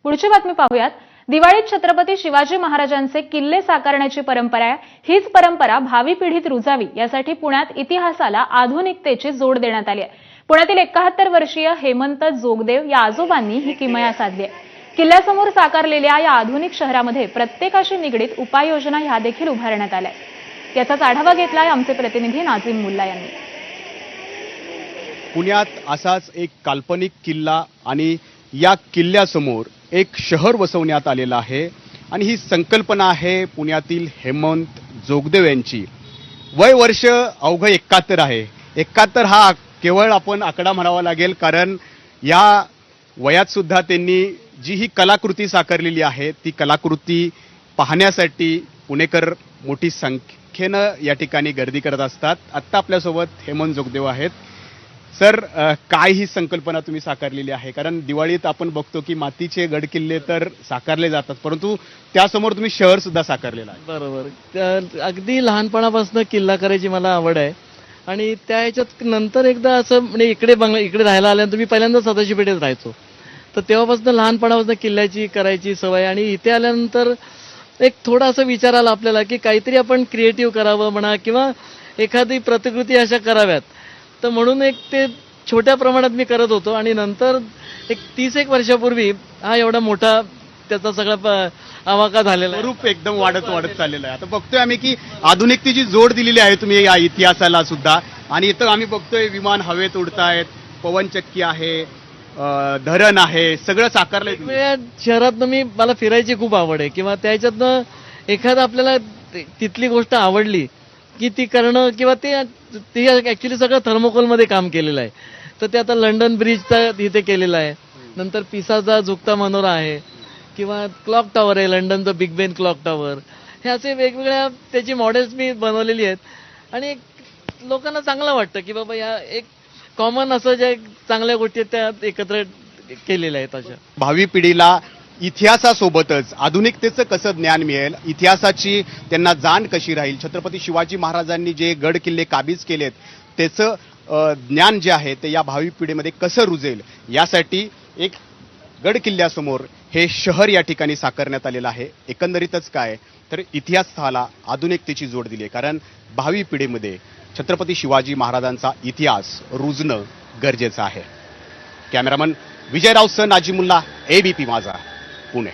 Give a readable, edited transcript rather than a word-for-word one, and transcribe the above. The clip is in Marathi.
पुढची बातमी पाहूयात। दिवाळीत छत्रपती शिवाजी महाराजांचे किल्ले साकारण्याची परंपरा आहे। हीच परंपरा भावी पिढीत रुजावी यासाठी पुण्यात इतिहासाला आधुनिकतेची जोड देण्यात आली आहे। पुण्यातील 71 वर्षीय हेमंत जोगदेव या आजोबांनी ही किमया साधली आहे। किल्ल्यासमोर साकारलेल्या या आधुनिक शहरामध्ये प्रत्येकाशी निगडीत उपाययोजना ह्या देखील उभारण्यात आल्या आहेत। याचाच आढावा घेतलाय आमचे प्रतिनिधी नाझीम मुल्ला यांनी। पुण्यात असाच एक काल्पनिक किल्ला आणि या किल्ल्यासमोर एक शहर वसवण्यात आलेलं आहे आणि ही संकल्पना आहे पुण्यातील हेमंत जोगदेव यांची। वय वर्ष अवघं 71 आहे। 71 हा केवळ आपण आकडा म्हणावा लागेल, कारण या वयात सुद्धा त्यांनी जी ही कलाकृती साकारलेली आहे ती कलाकृती पाहण्यासाठी पुणेकर मोठी संख्येनं या ठिकाणी गर्दी करत असतात। आत्ता आपल्यासोबत हेमंत जोगदेव आहेत। सर, काय ही संकल्पना तुम्ही साकारलेली आहे? कारण दिवाळीत आपण बघतो की मातीचे गडकिल्ले तर साकारले जातात, परंतु त्यासमोर तुम्ही शहर सुद्धा साकारलेलं आहे। बरोबर, अगदी लहानपणापासून किल्ला करायची मला आवड आहे आणि त्या ह्याच्यात नंतर एकदा असं म्हणजे इकडे राहायला आल्यानंतर मी पहिल्यांदा सदाशिव पेठेत राहायचो, तर तेव्हापासून लहानपणापासून किल्ल्याची करायची सवय आणि इथे आल्यानंतर एक थोडा असं विचार आला आपल्याला की काहीतरी आपण क्रिएटिव्ह करावं म्हणा किंवा एखादी प्रतिकृती अशा कराव्यात, तर म्हणून एक ते छोट्या प्रमाणात मी करत होतो आणि नंतर एक 30 वर्षापूर्वी हा एवढा मोठा त्याचा सगळा आवाका झालेला आहे। रूप एकदम वाढत चाललेलं आहे। आता बघतोय आम्ही की आधुनिकतेची जोड दिलेली आहे तुम्ही या इतिहासाला सुद्धा, आणि इथं आम्ही बघतोय विमान हवेत उडतायत, पवनचक्की आहे, धरण आहे, सगळं साकारलंय। वेगवेगळ्या शहरातनं मला फिरायची खूप आवड आहे किंवा त्याच्यातनं एखादं आपल्याला तिथली गोष्ट आवडली की ती करणं किंवा ते ऍक्च्युली सगळं थर्मोकोलमध्ये काम केलेलं आहे। तर ते आता लंडन ब्रिजचा इथे केलेलं आहे, नंतर पिसाचा झुकता मनोरा आहे किंवा क्लॉक टॉवर आहे, लंडनचं बिग बेन क्लॉक टॉवर, हे असे वेगवेगळ्या त्याची मॉडेल्स मी बनवलेली आहेत आणि लोकांना चांगलं वाटतं की बाबा या एक कॉमन असं ज्या चांगल्या गोष्टी त्या एकत्र केलेल्या आहेत। अशा भावी पिढीला इतिहासासोबतच आधुनिकतेचं कसं ज्ञान मिळेल, इतिहासाची त्यांना जाण कशी राहील, छत्रपती शिवाजी महाराजांनी जे गड किल्ले काबीज केलेत त्याचं ज्ञान जे आहे ते या भावी पिढीमध्ये कसं रुजेल, यासाठी एक गड किल्ल्यासमोर हे शहर या ठिकाणी साकारण्यात आलेलं आहे। एकंदरीतच काय तर इतिहासाला आधुनिकतेची जोड दिली आहे, कारण भावी पिढीमध्ये छत्रपती शिवाजी महाराजांचा इतिहास रुजणं गरजेचं आहे। कॅमेरामन विजयराव सह नाझीम मुल्ला, ABP माझा, पुणे।